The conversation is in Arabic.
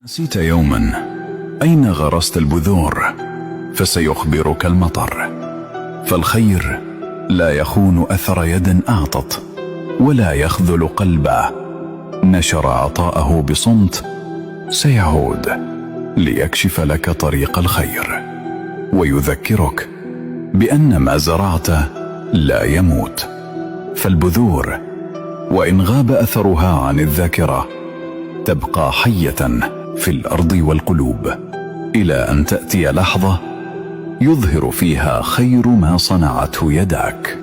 نسيت يوما أين غرست البذور فسيخبرك المطر. فالخير لا يخون أثر يد أعطت ولا يخذل قلبا نشر عطاءه بصمت. سيعود ليكشف لك طريق الخير ويذكرك بأن ما زرعت لا يموت. فالبذور وإن غاب أثرها عن الذاكرة تبقى حية في الأرض والقلوب إلى أن تأتي لحظة يظهر فيها خير ما صنعته يداك.